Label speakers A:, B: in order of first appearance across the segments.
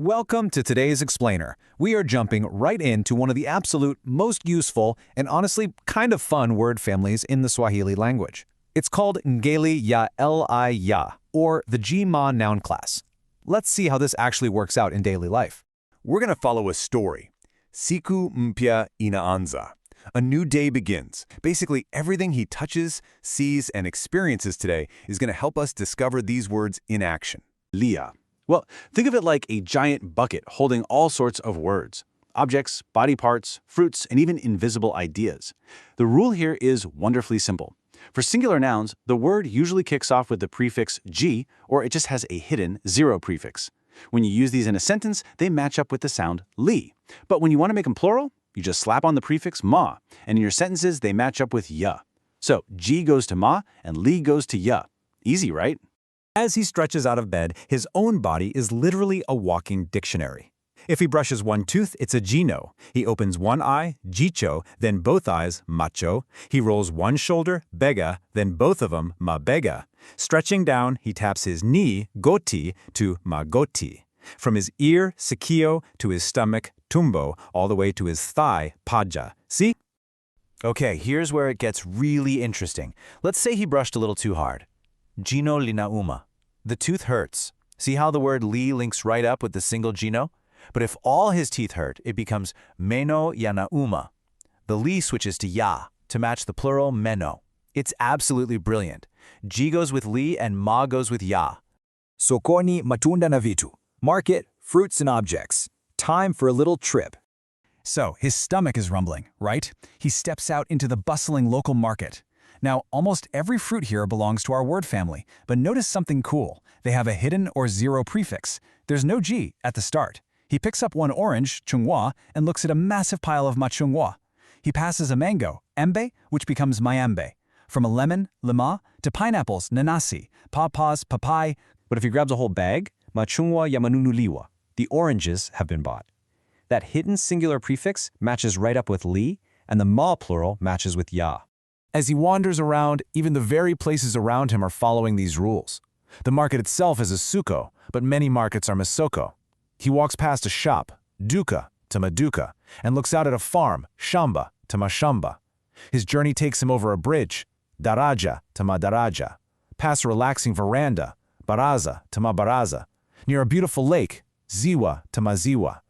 A: Welcome to today's Explainer. We are jumping right into one of the absolute most useful and honestly kind of fun word families in the Swahili language. It's called Ngeli ya Li ya, or the G-Ma noun class. Let's see how this actually works out in daily life.
B: We're going to follow a story. Siku mpya inaanza. A new day begins. Basically, everything he touches, sees, and experiences today is going to help us discover these words in action.
C: Lia. Well, think of it like a giant bucket holding all sorts of words. Objects, body parts, fruits, and even invisible ideas. The rule here is wonderfully simple. For singular nouns, the word usually kicks off with the prefix g, or it just has a hidden zero prefix. When you use these in a sentence, they match up with the sound li. But when you want to make them plural, you just slap on the prefix ma, and in your sentences, they match up with ya. So g goes to ma, and li goes to ya. Easy, right?
A: As he stretches out of bed, his own body is literally a walking dictionary. If he brushes one tooth, it's a gino. He opens one eye, jicho, then both eyes, macho. He rolls one shoulder, bega, then both of them, mabega. Stretching down, he taps his knee, goti, to magoti. From his ear, sikio, to his stomach, tumbo, all the way to his thigh, paja. See? Okay, here's where it gets really interesting. Let's say he brushed a little too hard. Gino linauma. The tooth hurts. See how the word li links right up with the single gino? But if all his teeth hurt, it becomes meno yanauma. The li switches to ya to match the plural meno. It's absolutely brilliant. G goes with li and ma goes with ya.
D: Sokoni matunda na vitu. Market, fruits and objects. Time for a little trip.
A: So his stomach is rumbling, right? He steps out into the bustling local market. Now, almost every fruit here belongs to our word family, but notice something cool. They have a hidden or zero prefix. There's no G at the start. He picks up one orange, chungwa, and looks at a massive pile of machungwa. He passes a mango, embe, which becomes mayambe. From a lemon, lima, to pineapples, nanasi, pawpaws, papai. But if he grabs a whole bag, machungwa yamanunuliwa. The oranges have been bought. That hidden singular prefix matches right up with li, and the ma plural matches with ya. As he wanders around, even the very places around him are following these rules. The market itself is a suko, but many markets are masoko. He walks past a shop, duka to maduka, and looks out at a farm, shamba to mashamba. His journey takes him over a bridge, daraja to madaraja, past a relaxing veranda, baraza to mabaraza, near a beautiful lake, ziwa to maziwa.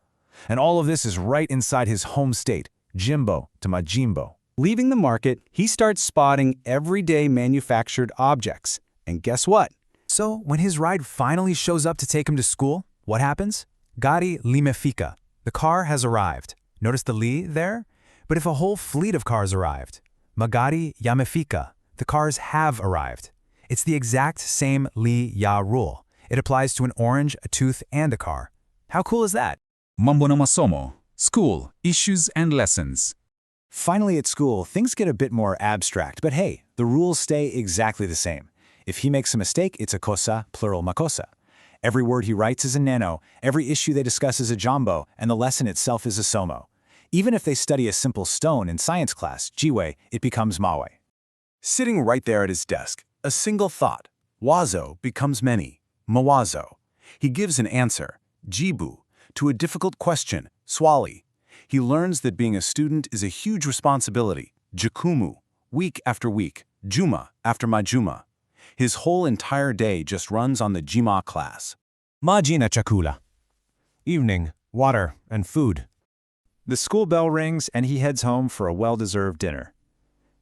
A: And all of this is right inside his home state, jimbo to majimbo.
D: Leaving the market, he starts spotting everyday manufactured objects. And guess what?
A: So when his ride finally shows up to take him to school, what happens? Gari limefika. The car has arrived. Notice the li there? But if a whole fleet of cars arrived? Magari yamefika. The cars have arrived. It's the exact same li ya rule. It applies to an orange, a tooth, and a car. How cool is that?
E: Mambo na masomo. School, issues and lessons.
D: Finally at school, things get a bit more abstract, but hey, the rules stay exactly the same. If he makes a mistake, it's a kosa, plural makosa. Every word he writes is a nano, every issue they discuss is a jambo, and the lesson itself is a somo. Even if they study a simple stone in science class, jiwe, it becomes mawe.
B: Sitting right there at his desk, a single thought. Wazo becomes many, mawazo. He gives an answer, jibu, to a difficult question, Swahili. He learns that being a student is a huge responsibility, jukumu, week after week, juma after majuma. His whole entire day just runs on the Jima class.
A: Maji na chakula. Evening, water, and food. The school bell rings and he heads home for a well-deserved dinner.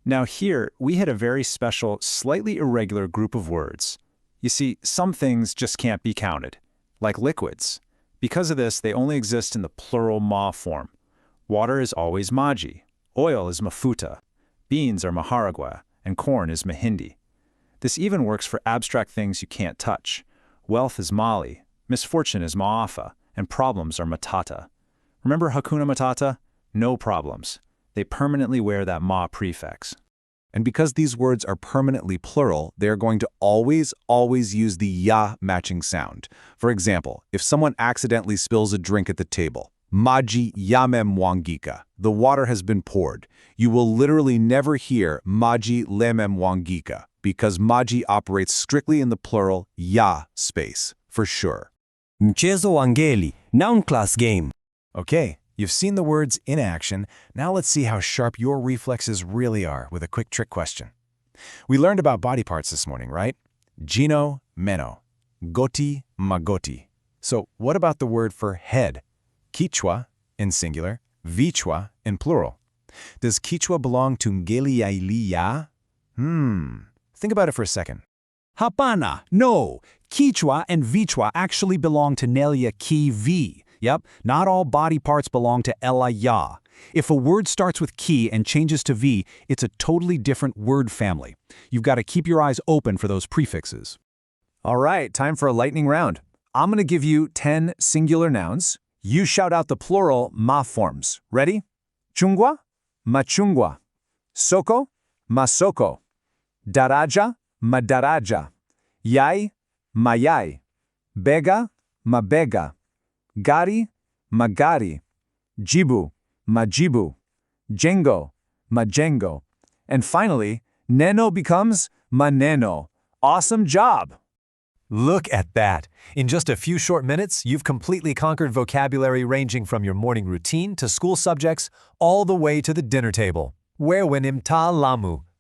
A: Now here, we had a very special, slightly irregular group of words. You see, some things just can't be counted, like liquids. Because of this, they only exist in the plural ma form. Water is always maji, oil is mafuta, beans are maharagua, and corn is mahindi. This even works for abstract things you can't touch. Wealth is mali, misfortune is maafa, and problems are matata. Remember Hakuna Matata? No problems. They permanently wear that ma prefix.
B: And because these words are permanently plural, they are going to always use the ya matching sound. For example, if someone accidentally spills a drink at the table, maji yamemwangika, the water has been poured. You will literally never hear maji lememwangika because maji operates strictly in the plural ya space, for sure.
F: Mchezo wa ngeli Noun class game.
D: Okay, you've seen the words in action. Now let's see how sharp your reflexes really are with a quick trick question. We learned about body parts this morning, right? Gino, meno. Goti, magoti. So what about the word for head? Kichwa in singular, vichwa in plural. Does Kichwa belong to Ngeli ya? Think about it for a second.
A: Hapana, no. Kichwa and Vichwa actually belong to Nelia Ki V. Yep, not all body parts belong to Ella Ya. If a word starts with Ki and changes to V, it's a totally different word family. You've got to keep your eyes open for those prefixes.
B: All right, time for a lightning round. I'm going to give you 10 singular nouns. You shout out the plural ma forms. Ready? Chungwa, machungwa. Soko, masoko. Daraja, madaraja. Yai, mayai. Bega, mabega. Gari, magari. Jibu, majibu. Jengo, majengo. And finally, neno becomes maneno. Awesome job!
G: Look at that! In just a few short minutes, you've completely conquered vocabulary ranging from your morning routine to school subjects all the way to the dinner table. Where winim ta lamu?